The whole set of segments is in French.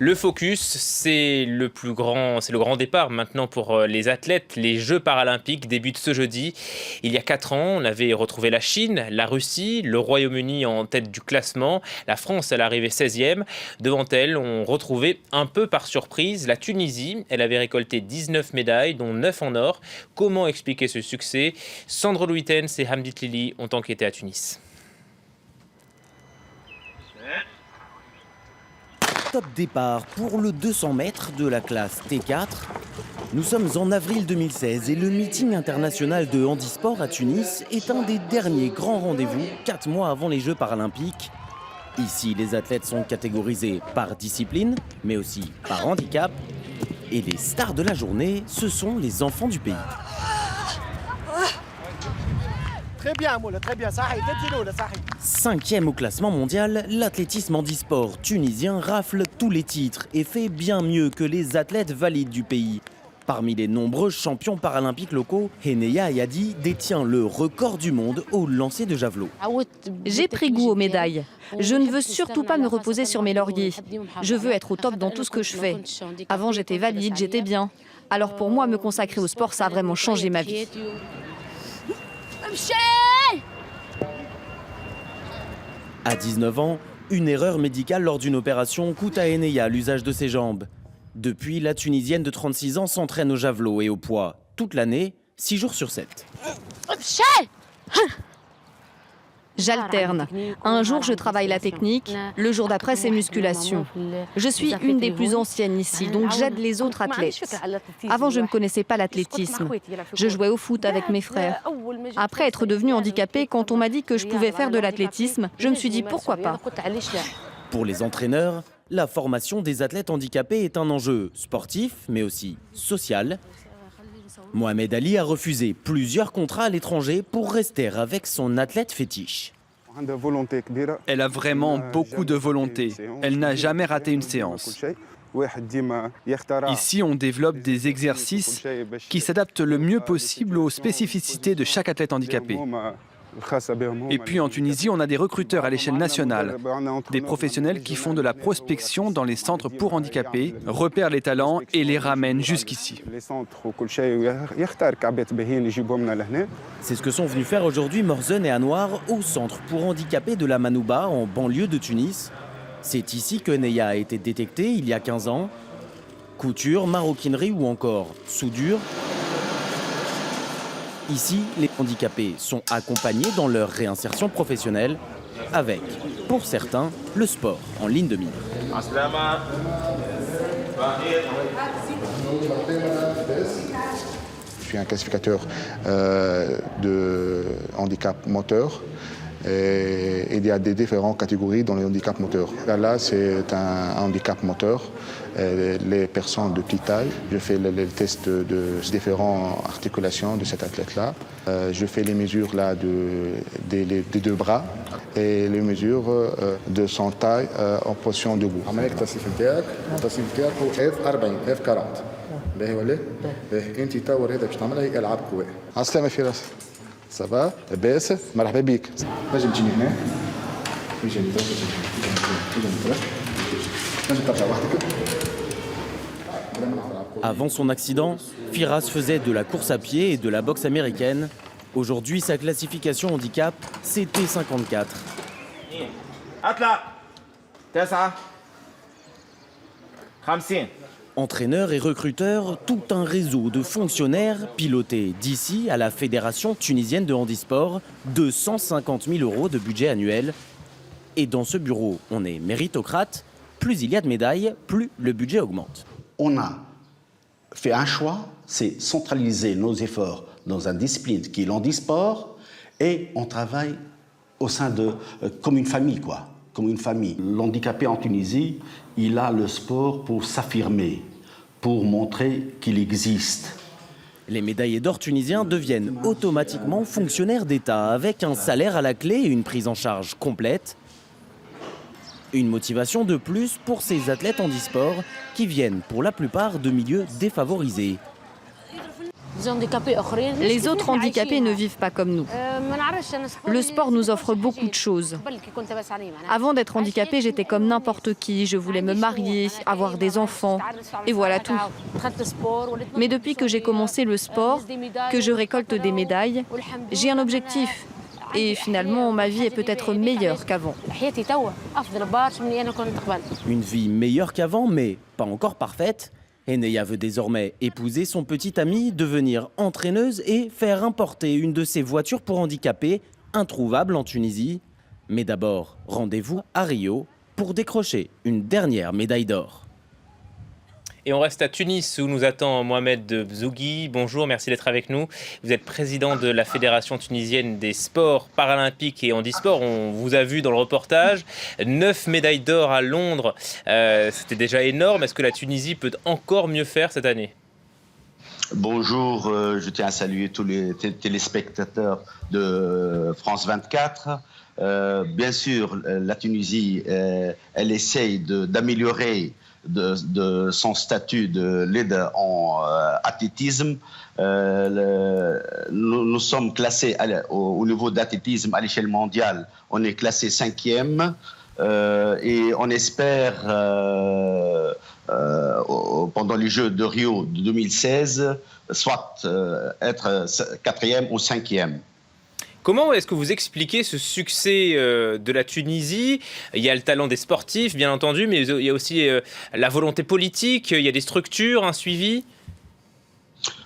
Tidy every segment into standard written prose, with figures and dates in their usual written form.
Le focus, c'est le grand départ maintenant pour les athlètes. Les Jeux paralympiques débutent ce jeudi. Il y a 4 ans, on avait retrouvé la Chine, la Russie, le Royaume-Uni en tête du classement. La France, elle arrivait 16e. Devant elle, on retrouvait un peu par surprise la Tunisie. Elle avait récolté 19 médailles, dont 9 en or. Comment expliquer ce succès? Sandro Louitens et Hamdit Lili ont enquêté à Tunis. Top départ pour le 200 mètres de la classe T4. Nous sommes en avril 2016 et le meeting international de handisport à Tunis est un des derniers grands rendez-vous 4 mois avant les Jeux paralympiques. Ici, les athlètes sont catégorisés par discipline, mais aussi par handicap. Et les stars de la journée, ce sont les enfants du pays. Très bien, Moula, très bien. 5e au classement mondial, l'athlétisme handisport tunisien rafle tous les titres et fait bien mieux que les athlètes valides du pays. Parmi les nombreux champions paralympiques locaux, Heneya Ayadi détient le record du monde au lancer de javelot. J'ai pris goût aux médailles. Je ne veux surtout pas me reposer sur mes lauriers. Je veux être au top dans tout ce que je fais. Avant, j'étais valide, j'étais bien. Alors pour moi, me consacrer au sport, ça a vraiment changé ma vie. À 19 ans, une erreur médicale lors d'une opération coûte à Heneya l'usage de ses jambes. Depuis, la Tunisienne de 36 ans s'entraîne au javelot et au poids toute l'année, 6 jours sur 7. J'alterne. Un jour, je travaille la technique. Le jour d'après, c'est musculation. Je suis une des plus anciennes ici, donc j'aide les autres athlètes. Avant, je ne connaissais pas l'athlétisme. Je jouais au foot avec mes frères. Après être devenue handicapée, quand on m'a dit que je pouvais faire de l'athlétisme, je me suis dit pourquoi pas. Pour les entraîneurs, la formation des athlètes handicapés est un enjeu sportif, mais aussi social. Mohamed Ali a refusé plusieurs contrats à l'étranger pour rester avec son athlète fétiche. Elle a vraiment beaucoup de volonté. Elle n'a jamais raté une séance. Ici, on développe des exercices qui s'adaptent le mieux possible aux spécificités de chaque athlète handicapé. Et puis en Tunisie, on a des recruteurs à l'échelle nationale, des professionnels qui font de la prospection dans les centres pour handicapés, repèrent les talents et les ramènent jusqu'ici. C'est ce que sont venus faire aujourd'hui Morzen et Anwar au centre pour handicapés de la Manouba en banlieue de Tunis. C'est ici que Heneya a été détectée il y a 15 ans. Couture, maroquinerie ou encore soudure. Ici, les handicapés sont accompagnés dans leur réinsertion professionnelle avec, pour certains, le sport en ligne de mire. Je suis un classificateur de handicap moteur. Et il y a des différentes catégories dans les handicaps moteurs. Là, c'est un handicap moteur. Les personnes de petite taille, je fais les tests de différentes articulations de cet athlète-là. Je fais les mesures là, des 2 bras et les mesures de son taille en position debout. Ça va? لاباس؟ مرحبا بيك. نجم تجيني هنا. Avant son accident, Firas faisait de la course à pied et de la boxe américaine. Aujourd'hui, sa classification handicap, c'est T54. Entraîneurs et recruteurs, tout un réseau de fonctionnaires pilotés d'ici à la Fédération tunisienne de handisport, 250 000 € de budget annuel. Et dans ce bureau, on est méritocrate. Plus il y a de médailles, plus le budget augmente. On a fait un choix, c'est centraliser nos efforts dans une discipline qui est l'handisport et on travaille au sein de comme une famille, quoi. Comme une famille. L'handicapé en Tunisie, il a le sport pour s'affirmer, pour montrer qu'il existe. Les médaillés d'or tunisiens deviennent automatiquement fonctionnaires d'État avec un salaire à la clé et une prise en charge complète. Une motivation de plus pour ces athlètes handisport qui viennent pour la plupart de milieux défavorisés. Les autres handicapés ne vivent pas comme nous. Le sport nous offre beaucoup de choses. Avant d'être handicapée, j'étais comme n'importe qui. Je voulais me marier, avoir des enfants, et voilà tout. Mais depuis que j'ai commencé le sport, que je récolte des médailles, j'ai un objectif. Et finalement, ma vie est peut-être meilleure qu'avant. Une vie meilleure qu'avant, mais pas encore parfaite. Eneya veut désormais épouser son petit ami, devenir entraîneuse et faire importer une de ses voitures pour handicapés, introuvable en Tunisie. Mais d'abord, rendez-vous à Rio pour décrocher une dernière médaille d'or. Et on reste à Tunis où nous attend Mohamed Bzougui. Bonjour, merci d'être avec nous. Vous êtes président de la Fédération tunisienne des sports paralympiques et handisport. On vous a vu dans le reportage. 9 médailles d'or à Londres, c'était déjà énorme. Est-ce que la Tunisie peut encore mieux faire cette année ? Bonjour, je tiens à saluer tous les téléspectateurs de France 24. Bien sûr, la Tunisie, elle essaye d'améliorer de son statut de leader en athlétisme. Nous sommes classés au niveau d'athlétisme à l'échelle mondiale. On est classé 5e et on espère pendant les Jeux de Rio de 2016 soit être 4e ou 5e. Comment est-ce que vous expliquez ce succès de la Tunisie ? Il y a le talent des sportifs, bien entendu, mais il y a aussi la volonté politique, il y a des structures, un suivi.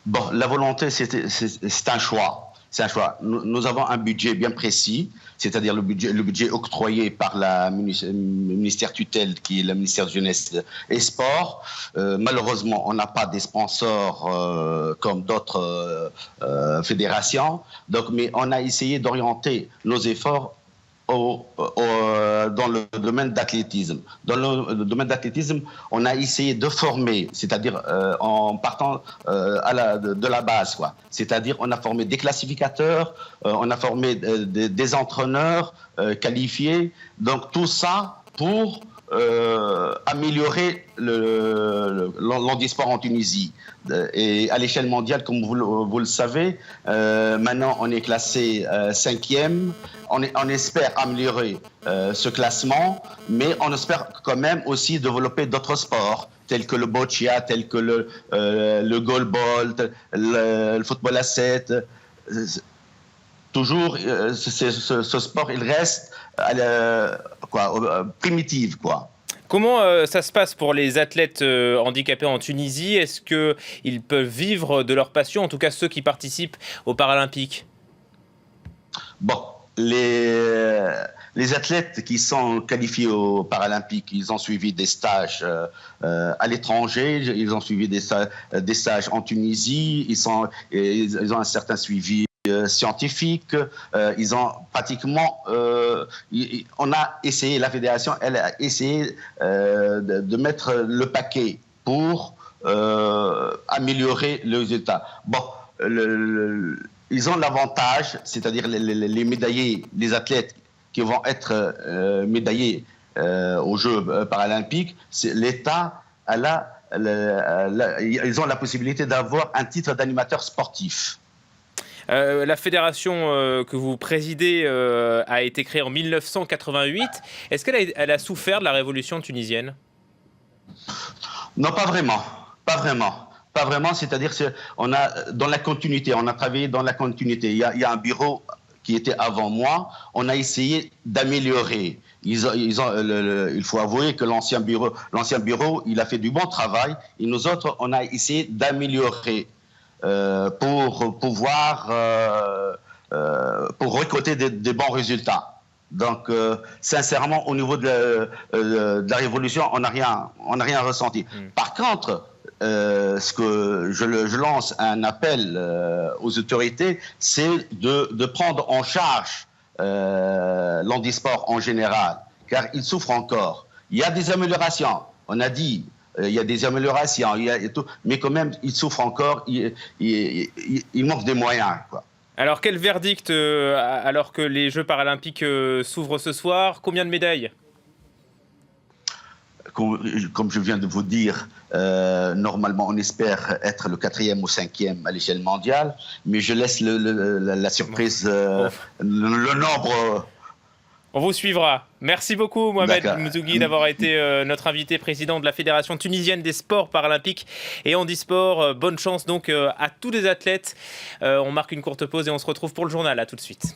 Bon, la volonté, c'est un choix. C'est un choix. Nous avons un budget bien précis, c'est-à-dire le budget octroyé par le ministère tutelle, qui est le ministère de Jeunesse et Sport. Malheureusement, on n'a pas des sponsors comme d'autres fédérations. Donc, mais on a essayé d'orienter nos efforts dans le domaine d'athlétisme. Dans le domaine d'athlétisme, on a essayé de former, c'est-à-dire en partant de la base, quoi. C'est-à-dire on a formé des classificateurs, on a formé des entraîneurs qualifiés. Donc tout ça pour améliorer l'handisport en Tunisie. Et à l'échelle mondiale, comme vous le savez, maintenant on est classé 5e. On espère améliorer ce classement, mais on espère quand même aussi développer d'autres sports, tels que le boccia, tels que le goalball, le football à 7. Toujours, ce sport, il reste primitif, quoi. Comment ça se passe pour les athlètes handicapés en Tunisie ? Est-ce qu'ils peuvent vivre de leur passion, en tout cas ceux qui participent aux Paralympiques ? Bon, les athlètes qui sont qualifiés aux Paralympiques, ils ont suivi des stages à l'étranger, ils ont suivi des stages en Tunisie, ils ont un certain suivi scientifique, ils ont pratiquement, on a essayé, la fédération, elle a essayé de mettre le paquet pour améliorer le résultat. Bon, ils ont l'avantage, c'est-à-dire les médaillés, les athlètes qui vont être médaillés aux Jeux paralympiques, l'État ils ont la possibilité d'avoir un titre d'animateur sportif. La fédération que vous présidez a été créée en 1988. Est-ce qu'elle a souffert de la révolution tunisienne ? Non, pas vraiment. Pas vraiment, c'est-à-dire on a dans la continuité, on a travaillé dans la continuité. Il y a un bureau qui était avant moi, on a essayé d'améliorer. Il faut avouer que l'ancien bureau, il a fait du bon travail, et nous autres, on a essayé d'améliorer pour pouvoir pour récolter des bons résultats. Donc, sincèrement, au niveau de la révolution, on n'a rien ressenti. Par contre, ce que je lance un appel aux autorités, c'est de prendre en charge l'handisport en général, car il souffre encore. Il y a des améliorations, on a dit, il y a des améliorations, mais quand même, il souffre encore, il manque des moyens, quoi. Alors, quel verdict, alors que les Jeux paralympiques s'ouvrent ce soir ? Combien de médailles ? comme je viens de vous dire, normalement, on espère être le 4e ou 5e à l'échelle mondiale, mais je laisse la surprise, le nombre. On vous suivra. Merci beaucoup, Mohamed Mzougui, d'avoir été notre invité, président de la Fédération tunisienne des sports paralympiques et handisport. Bonne chance donc à tous les athlètes. On marque une courte pause et on se retrouve pour le journal. À tout de suite.